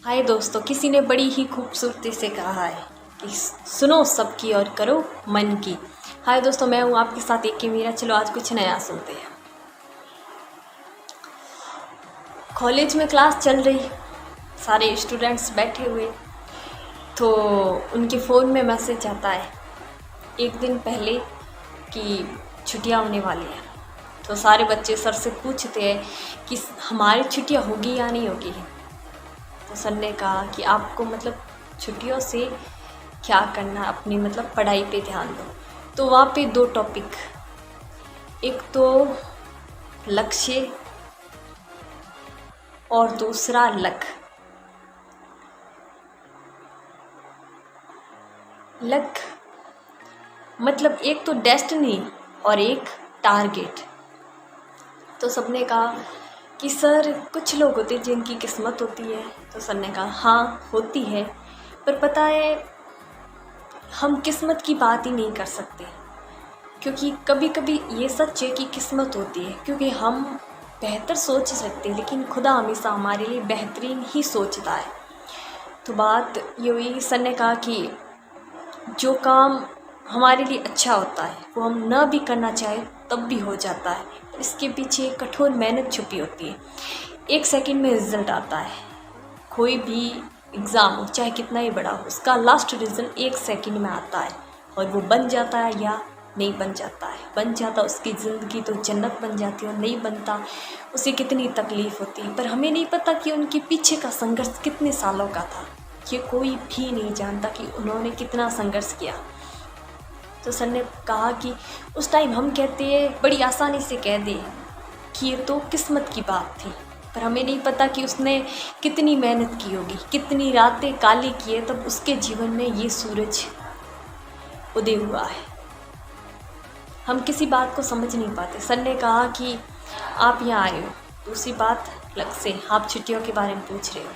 हाय दोस्तों, किसी ने बड़ी ही खूबसूरती से कहा है कि सुनो सबकी और करो मन की। हाय दोस्तों, मैं हूँ आपके साथ एक मीरा। चलो आज कुछ नया सुनते हैं। कॉलेज में क्लास चल रही, सारे स्टूडेंट्स बैठे हुए, तो उनके फ़ोन में मैसेज आता है एक दिन पहले कि छुट्टियाँ होने वाली हैं। तो सारे बच्चे सर से पूछते हैं कि हमारी छुट्टियाँ होगी या नहीं होगी। तो सर ने कहा कि आपको छुट्टियों से क्या करना, अपनी पढ़ाई पे ध्यान दो। तो वहाँ पे दो टॉपिक, एक तो लक्ष्य और दूसरा लक। एक तो डेस्टिनी और एक टारगेट। तो सबने कहा कि सर कुछ लोग होते हैं जिनकी किस्मत होती है। तो सर ने कहा हाँ होती है, पर पता है हम किस्मत की बात ही नहीं कर सकते, क्योंकि कभी कभी ये सच है कि किस्मत होती है, क्योंकि हम बेहतर सोच सकते हैं लेकिन खुदा हमेशा हमारे लिए बेहतरीन ही सोचता है। तो बात ये हुई, सर ने कहा कि जो काम हमारे लिए अच्छा होता है वो हम ना भी करना चाहे तब भी हो जाता है। इसके पीछे कठोर मेहनत छुपी होती है। 1 सेकंड में रिज़ल्ट आता है। कोई भी एग्ज़ाम हो, चाहे कितना ही बड़ा हो, उसका लास्ट रिज़ल्ट 1 सेकंड में आता है, और वो बन जाता है या नहीं बन जाता है। बन जाता उसकी ज़िंदगी तो जन्नत बन जाती है, और नहीं बनता उसे कितनी तकलीफ़ होती है। पर हमें नहीं पता कि उनके पीछे का संघर्ष कितने सालों का था। ये कोई भी नहीं जानता कि उन्होंने कितना संघर्ष किया। तो सर ने कहा कि उस टाइम हम कहते हैं, बड़ी आसानी से कह दे कि ये तो किस्मत की बात थी, पर हमें नहीं पता कि उसने कितनी मेहनत की होगी, कितनी रातें काली की है, तब उसके जीवन में ये सूरज उदय हुआ है। हम किसी बात को समझ नहीं पाते। सर ने कहा कि आप यहाँ आए हो, दूसरी बात लग से आप छुट्टियों के बारे में पूछ रहे हो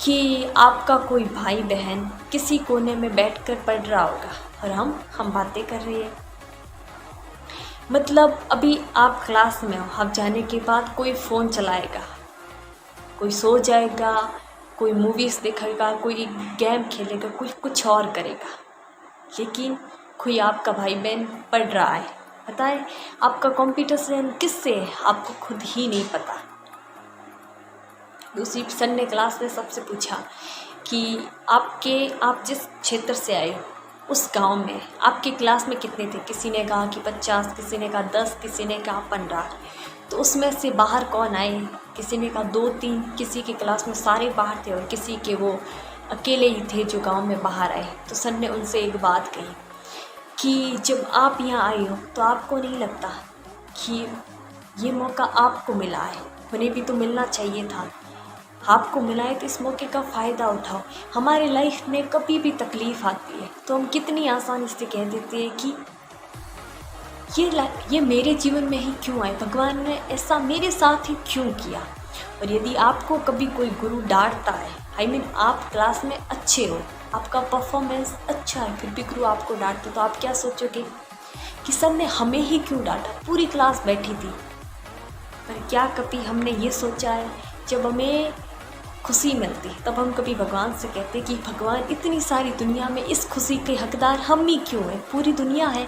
कि आपका कोई भाई बहन किसी कोने में बैठकर पढ़ रहा होगा और हम बातें कर रहे हैं। अभी आप क्लास में हो, आप जाने के बाद कोई फ़ोन चलाएगा, कोई सो जाएगा, कोई मूवीज़ देखेगा, कोई गेम खेलेगा, कोई कुछ और करेगा, लेकिन कोई आपका भाई बहन पढ़ रहा है। पता है आपका कंपटीशन किससे है, आपको खुद ही नहीं पता। दूसरी, सर ने क्लास में सबसे पूछा कि आप जिस क्षेत्र से आए हो उस गांव में आपके क्लास में कितने थे। किसी ने कहा कि 50, किसी ने कहा 10, किसी ने कहा 15। तो उसमें से बाहर कौन आए, किसी ने कहा 2-3, किसी के क्लास में सारे बाहर थे और किसी के वो अकेले ही थे जो गांव में बाहर आए। तो सर ने उनसे एक बात कही कि जब आप यहाँ आए हो तो आपको नहीं लगता कि ये मौका आपको मिला है, उन्हें भी तो मिलना चाहिए था। आपको मिला है तो इस मौके का फ़ायदा उठाओ। हमारे लाइफ में कभी भी तकलीफ़ आती है तो हम कितनी आसानी से कह देते हैं कि ये मेरे जीवन में ही क्यों आए, भगवान ने ऐसा मेरे साथ ही क्यों किया। और यदि आपको कभी कोई गुरु डांटता है, आप क्लास में अच्छे हो, आपका परफॉर्मेंस अच्छा है, फिर भी गुरु आपको डांटते, तो आप क्या सोचोगे कि सर ने हमें ही क्यों डांटा, पूरी क्लास बैठी थी। पर क्या कभी हमने ये सोचा है, जब हमें खुशी मिलती तब हम कभी भगवान से कहते कि भगवान, इतनी सारी दुनिया में इस खुशी के हकदार हम ही क्यों हैं, पूरी दुनिया है।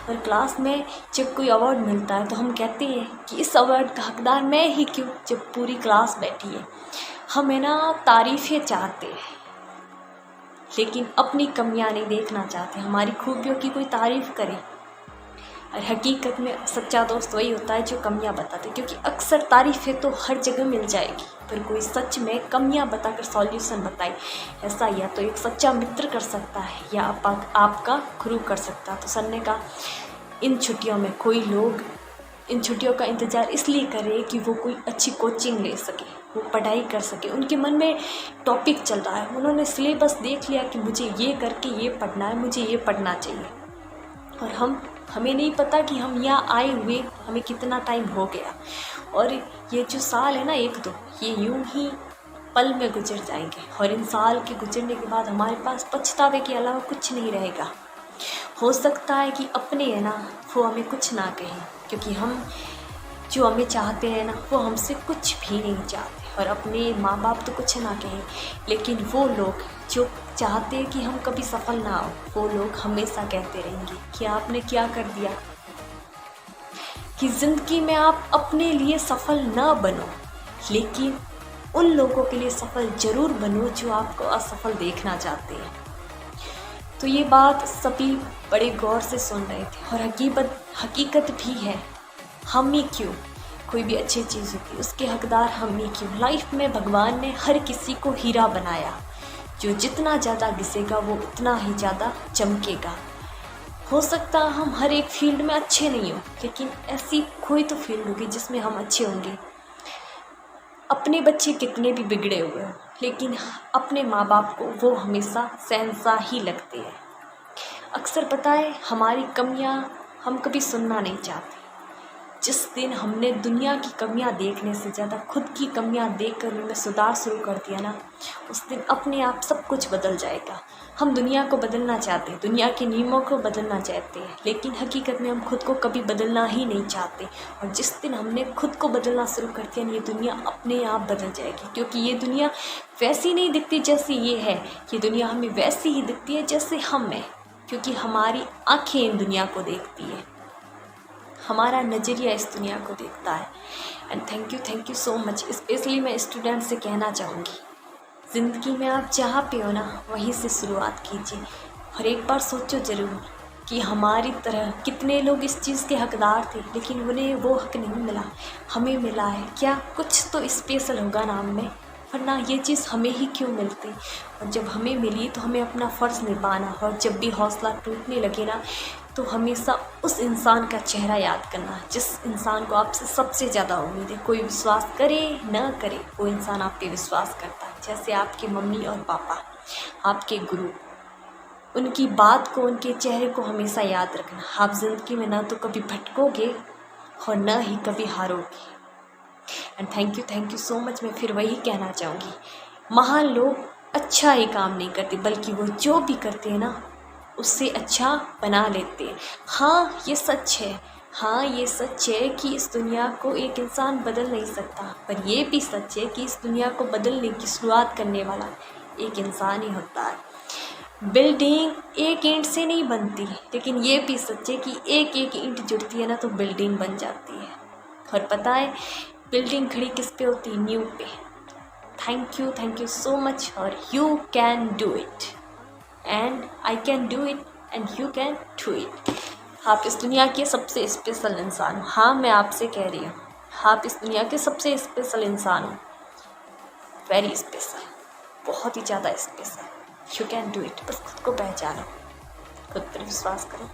और क्लास में जब कोई अवार्ड मिलता है तो हम कहते हैं कि इस अवार्ड का हकदार मैं ही क्यों, जब पूरी क्लास बैठी है। हम तारीफ़ें चाहते हैं लेकिन अपनी कमियां नहीं देखना चाहते, हमारी खूबियों की कोई तारीफ़ करे। और हकीकत में सच्चा दोस्त वही होता है जो कमियां बताते, क्योंकि अक्सर तारीफ़ें तो हर जगह मिल जाएगी, पर कोई सच में कमियां बताकर सॉल्यूशन बताए, ऐसा या तो एक सच्चा मित्र कर सकता है या आपका गुरु कर सकता है। तो सर ने कहा इन छुट्टियों में कोई लोग इन छुट्टियों का इंतज़ार इसलिए करे कि वो कोई अच्छी कोचिंग ले सके, वो पढ़ाई कर सके। उनके मन में टॉपिक चल रहा है, उन्होंने सिलेबस देख लिया कि मुझे ये करके ये पढ़ना है, मुझे ये पढ़ना चाहिए। और हमें नहीं पता कि हम यहाँ आए हुए हमें कितना टाइम हो गया, और ये जो साल है ना 1-2, ये यूं ही पल में गुजर जाएंगे, और इन साल के गुजरने के बाद हमारे पास पछतावे के अलावा कुछ नहीं रहेगा। हो सकता है कि अपने है ना वो हमें कुछ ना कहें, क्योंकि हम जो हमें चाहते हैं ना वो हमसे कुछ भी नहीं चाहते। और अपने माँ बाप तो कुछ ना कहें, लेकिन वो लोग जो चाहते हैं कि हम कभी सफल ना हो, वो लोग हमेशा कहते रहेंगे कि आपने क्या कर दिया, कि ज़िंदगी में आप अपने लिए सफल ना बनो, लेकिन उन लोगों के लिए सफल ज़रूर बनो जो आपको असफल देखना चाहते हैं। तो ये बात सभी बड़े गौर से सुन रहे थे और हकीकत भी है। हम ही क्यों, कोई भी अच्छी चीज़ होती उसके हकदार हम ही क्यों। लाइफ में भगवान ने हर किसी को हीरा बनाया, जो जितना ज़्यादा घिसेगा वो उतना ही ज़्यादा चमकेगा। हो सकता है हम हर एक फील्ड में अच्छे नहीं हो, लेकिन ऐसी कोई तो फील्ड होगी जिसमें हम अच्छे होंगे। अपने बच्चे कितने भी बिगड़े हुए हों, लेकिन अपने माँ बाप को वो हमेशा शहंशाह ही लगते हैं। अक्सर पता है, हमारी कमियाँ हम कभी सुनना नहीं चाहते। जिस दिन हमने दुनिया की कमियां देखने से ज़्यादा खुद की कमियां देखकर उनमें सुधार शुरू कर दिया ना, उस दिन अपने आप सब कुछ बदल जाएगा। हम दुनिया को बदलना चाहते हैं, दुनिया के नियमों को बदलना चाहते हैं, लेकिन हकीकत में हम खुद को कभी बदलना ही नहीं चाहते। और जिस दिन हमने खुद को बदलना शुरू कर दिया, ये दुनिया अपने आप बदल जाएगी। क्योंकि ये दुनिया वैसी नहीं दिखती जैसी ये है, ये दुनिया हमें वैसी ही दिखती है जैसे हम हैं, क्योंकि हमारी आँखें इन दुनिया को देखती है, हमारा नज़रिया इस दुनिया को देखता है। And thank you so much. Specially मैं स्टूडेंट से कहना चाहूँगी, ज़िंदगी में आप जहाँ पे हो ना, वहीं से शुरुआत कीजिए। और एक बार सोचो ज़रूर कि हमारी तरह कितने लोग इस चीज़ के हकदार थे, लेकिन उन्हें वो हक नहीं मिला, हमें मिला है। क्या कुछ तो स्पेशल होगा ना हम में, वरना ये चीज़ हमें ही क्यों मिलती। और जब हमें मिली तो हमें अपना फ़र्ज़ निभाना। और जब भी हौसला टूटने लगे ना, तो हमेशा उस इंसान का चेहरा याद करना जिस इंसान को आपसे सबसे ज़्यादा उम्मीद है। कोई विश्वास करे ना करे, वो इंसान आप पे विश्वास करता है। जैसे आपके मम्मी और पापा, आपके गुरु, उनकी बात को, उनके चेहरे को हमेशा याद रखना। आप ज़िंदगी में ना तो कभी भटकोगे और ना ही कभी हारोगे। And thank you so much. मैं फिर वही कहना चाहूँगी, महान लोग अच्छा ही काम नहीं करते, बल्कि वो जो भी करते हैं ना, उससे अच्छा बना लेते हैं। हाँ ये सच है, हाँ ये सच है कि इस दुनिया को एक इंसान बदल नहीं सकता, पर ये भी सच है कि इस दुनिया को बदलने की शुरुआत करने वाला एक इंसान ही होता है। बिल्डिंग एक ईंट से नहीं बनती, लेकिन ये भी सच है कि एक एक ईंट जुड़ती है ना, तो बिल्डिंग बन जाती है। और पता है बिल्डिंग खड़ी किस पे होती है? नींव पे। Thank you so much. और you can do it and I can do it and you can do it. आप इस दुनिया के सबसे स्पेशल इंसान हो। हाँ मैं आपसे कह रही हूँ, आप इस दुनिया के सबसे स्पेशल इंसान हो। वेरी स्पेशल, बहुत ही ज़्यादा special. You can do it. बस खुद को पहचानो, खुद पर विश्वास करो।